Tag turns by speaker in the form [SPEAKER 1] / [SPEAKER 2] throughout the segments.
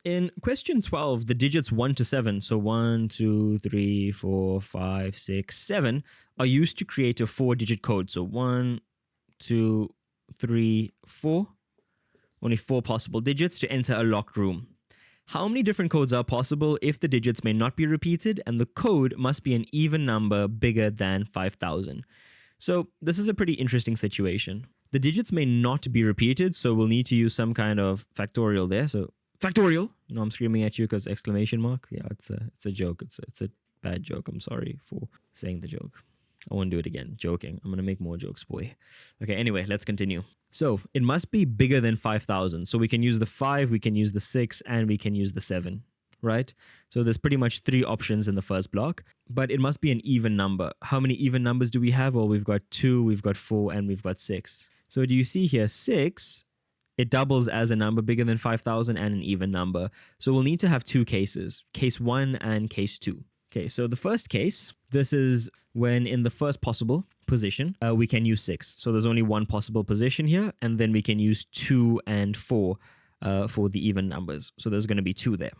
[SPEAKER 1] In question 12, the digits 1 to 7, so 1, 2, 3, 4, 5, 6, 7, are used to create a 4-digit code. So 1, 2, 3, 4. Only 4 possible digits to enter a locked room. How many different codes are possible if the digits may not be repeated and the code must be an even number bigger than 5,000? So this is a pretty interesting situation. The digits may not be repeated, so we'll need to use some kind of factorial there. So factorial, I'm screaming at you because exclamation mark. Yeah, it's a joke. It's a bad joke. I'm sorry for saying the joke. I won't do it again. Joking. I'm going to make more jokes, boy. Okay, anyway, let's continue. So it must be bigger than 5,000. So we can use the 5, we can use the 6, and we can use the 7, right? So there's pretty much 3 options in the first block, but it must be an even number. How many even numbers do we have? Well, we've got 2, we've got 4, and we've got 6. So do you see here, 6, it doubles as a number bigger than 5,000 and an even number. So we'll need to have 2 cases, case 1 and case 2. Okay, so the first case, this is when in the first possible position, we can use 6. So there's only one possible position here, and then we can use 2 and 4 for the even numbers. So there's going to be 2 there.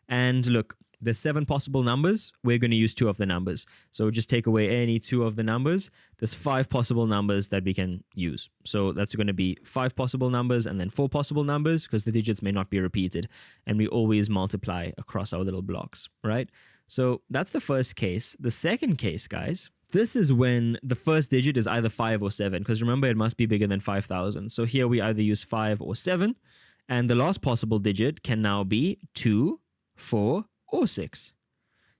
[SPEAKER 1] And look, there's 7 possible numbers. We're going to use 2 of the numbers. So just take away any 2 of the numbers. There's 5 possible numbers that we can use. So that's going to be 5 possible numbers and then 4 possible numbers because the digits may not be repeated. And we always multiply across our little blocks, right? So that's the first case. The second case, guys, this is when the first digit is either 5 or 7, because remember, it must be bigger than 5,000. So here we either use 5 or 7, and the last possible digit can now be 2, 4, or 6.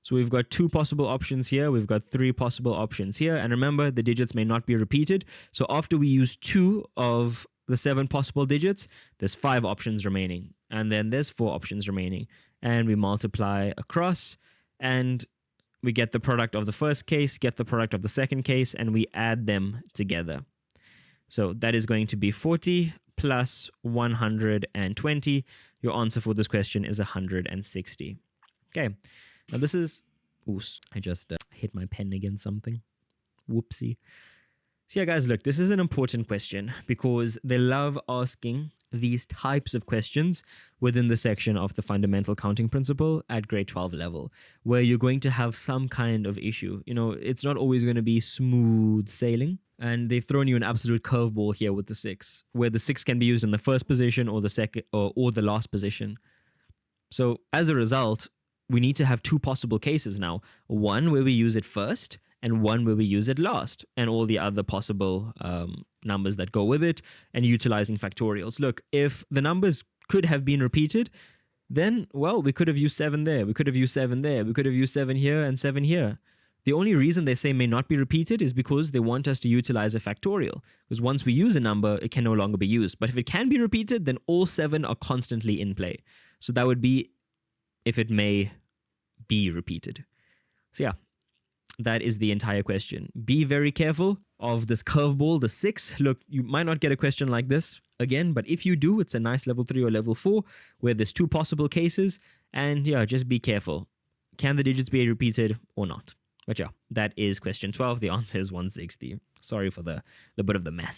[SPEAKER 1] So we've got 2 possible options here. We've got 3 possible options here. And remember, the digits may not be repeated. So after we use 2 of the 7 possible digits, there's 5 options remaining. And then there's 4 options remaining. And we multiply across, and we get the product of the first case, get the product of the second case, and we add them together. So that is going to be 40 plus 120. Your answer for this question is 160. Okay, now this is... Ooh, I just hit my pen against something. Whoopsie. So yeah, guys, look, this is an important question because they love asking these types of questions within the section of the fundamental counting principle at grade 12 level, where you're going to have some kind of issue. It's not always going to be smooth sailing. And they've thrown you an absolute curveball here with the 6, where the 6 can be used in the first position or the second or the last position. So as a result, we need to have 2 possible cases now. One where we use it first, and one where we use it last, and all the other possible numbers that go with it, and utilizing factorials. Look, if the numbers could have been repeated, then, well, we could have used 7 there, we could have used 7 there, we could have used 7 here and 7 here. The only reason they say may not be repeated is because they want us to utilize a factorial, because once we use a number, it can no longer be used. But if it can be repeated, then all 7 are constantly in play. So that would be if it may be repeated. So yeah, that is the entire question. Be very careful of this curveball, the 6. Look, you might not get a question like this again, but if you do, it's a nice level 3 or level 4 where there's 2 possible cases. And yeah, just be careful. Can the digits be repeated or not? But yeah, that is question 12. The answer is 160. Sorry for the bit of the mess.